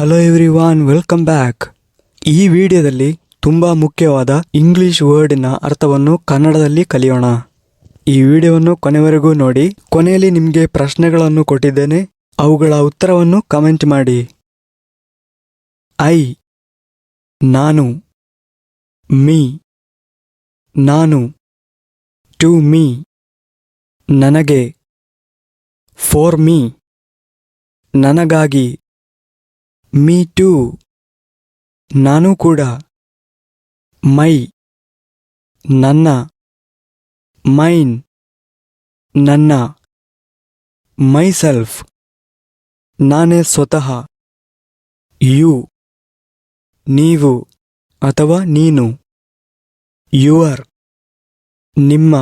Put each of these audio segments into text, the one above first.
Hello everyone, welcome back. ಈ ವಿಡಿಯೋದಲ್ಲಿ ತುಂಬ ಮುಖ್ಯವಾದ ಇಂಗ್ಲಿಷ್ ವರ್ಡ್ನ ಅರ್ಥವನ್ನು ಕನ್ನಡದಲ್ಲಿ ಕಲಿಯೋಣ. ಈ ವಿಡಿಯೋವನ್ನು ಕೊನೆವರೆಗೂ ನೋಡಿ. ಕೊನೆಯಲ್ಲಿ ನಿಮಗೆ ಪ್ರಶ್ನೆಗಳನ್ನು ಕೊಟ್ಟಿದ್ದೇನೆ, ಅವುಗಳ ಉತ್ತರವನ್ನು ಕಮೆಂಟ್ ಮಾಡಿ. ಐ, ನಾನು. ಮೀ, ನಾನು. ಟು ಮೀ, ನನಗೆ. ಫಾರ್ ಮೀ, ನನಗಾಗಿ. ಮೀ ಟೂ, ನಾನು ಕೂಡ. ಮೈ, ನನ್ನ. ಮೈನ್, ನನ್ನ. ಮೈಸೆಲ್ಫ್, ನಾನೇ ಸ್ವತಃ. ಯು, ನೀವು ಅಥವಾ ನೀನು. ಯುವರ್, ನಿಮ್ಮ.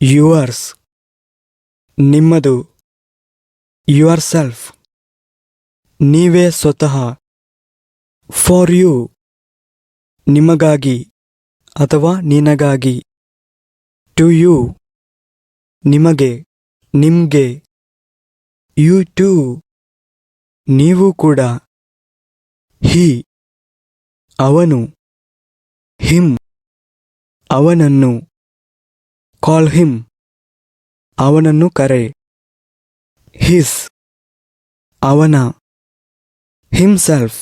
ಯುವರ್ಸ್, ನಿಮ್ಮದು. ಯುವರ್ ಸೆಲ್ಫ್, ನೀವೇ ಸ್ವತಃ. ಫಾರ್ ಯು, ನಿಮಗಾಗಿ ಅಥವಾ ನಿನಗಾಗಿ. ಟು ಯು, ನಿಮಗೆ, ನಿಮ್ಗೆ. ಯು ಟೂ, ನೀವು ಕೂಡ. ಹಿ, ಅವನು. ಹಿಮ್, ಅವನನ್ನು. ಕಾಲ್ ಹಿಮ್, ಅವನನ್ನು ಕರೆ. ಹಿಸ್, ಅವನ. ಹಿಮ್ಸೆಲ್ಫ್,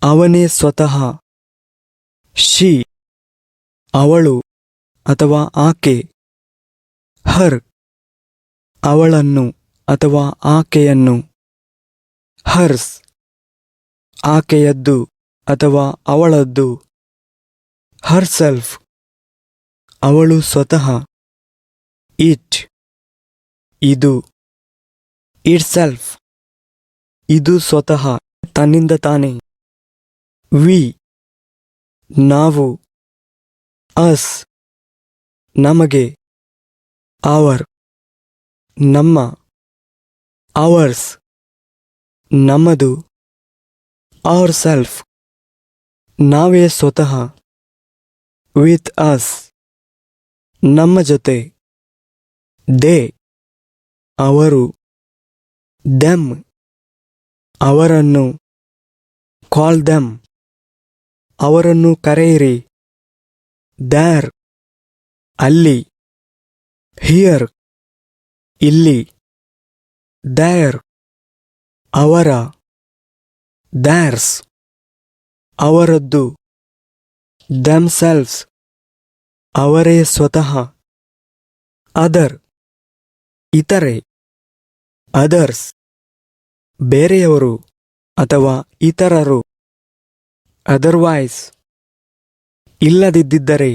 ಅವನೇ ಸ್ವತಃ. ಶಿ, ಅವಳು ಅಥವಾ ಆಕೆ. ಹರ್, ಅವಳನ್ನು ಅಥವಾ ಆಕೆಯನ್ನು. ಹರ್ಸ್, ಆಕೆಯದ್ದು ಅಥವಾ ಅವಳದ್ದು. ಹರ್ಸೆಲ್ಫ್, ಅವಳು ಸ್ವತಃ. ಇಟ್, ಇದು. ಇಟ್ಸೆಲ್ಫ್, ಇದು ಸ್ವತಃ, ತನ್ನಿಂದ ತಾನೇ. ವಿ, ನಾವು. ಅಸ್, ನಮಗೆ. ಅವರ್, ನಮ್ಮ. ಅವರ್ಸ್, ನಮ್ಮದು. ಅವರ್ ಸೆಲ್ಫ್, ನಾವೇ ಸ್ವತಃ. ವಿತ್ ಅಸ್, ನಮ್ಮ ಜೊತೆ. ದೇ, ಅವರು. ದೆಮ್, ಅವರನ್ನು. ಕಾಲ್ ದೆಮ್, ಅವರನ್ನು ಕರೆಯಿರಿ. ದ್ಯಾರ್, ಅಲ್ಲಿ. ಹಿಯರ್, ಇಲ್ಲಿ. ದ್ಯಾರ್, ಅವರ. ದ್ಯಾರ್ಸ್, ಅವರದ್ದು. ದೆಮ್ಸೆಲ್ವ್ಸ್, ಅವರೇ ಸ್ವತಃ. ಅದರ್, ಇತರೆ. ಅದರ್ಸ್, ಬೇರೆಯವರು ಅಥವಾ ಇತರರು. ಅದರ್ವೈಸ್, ಇಲ್ಲದಿದ್ದರೆ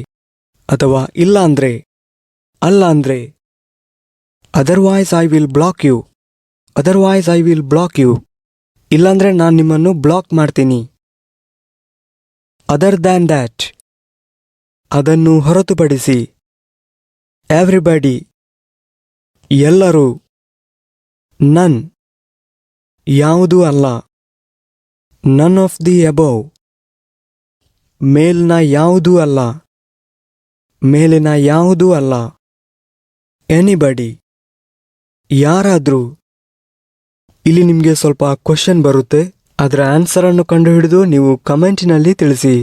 ಅಥವಾ ಇಲ್ಲಾಂದ್ರೆ. ಅಲ್ಲಾಂದ್ರೆ. Otherwise I will block you. Otherwise I will block you, ಇಲ್ಲಾಂದ್ರೆ ನಾನು ನಿಮ್ಮನ್ನು ಬ್ಲಾಕ್ ಮಾಡ್ತೀನಿ. ಅದರ್ ದ್ಯಾನ್ ದ್ಯಾಟ್, ಅದನ್ನು ಹೊರತುಪಡಿಸಿ. ಎವ್ರಿಬಡಿ, ಎಲ್ಲರೂ. ನನ್, ಯಾವುದೂ ಅಲ್ಲ. ನನ್ ಆಫ್ ದಿ ಅಬೌವ್, ಮೇಲ್ನ ಯಾವುದೂ ಅಲ್ಲ. ಮೇಲಿನ ಯಾವುದೂ ಅಲ್ಲ. ಎನಿಬಡಿ, ಯಾರಾದ್ರೂ. ಇಲ್ಲಿ ನಿಮಗೆ ಸ್ವಲ್ಪ ಕ್ವಶನ್ ಬರುತ್ತೆ, ಅದರ ಆನ್ಸರನ್ನು ಕಂಡುಹಿಡಿದು ನೀವು ಕಮೆಂಟಿನಲ್ಲಿ ತಿಳಿಸಿ.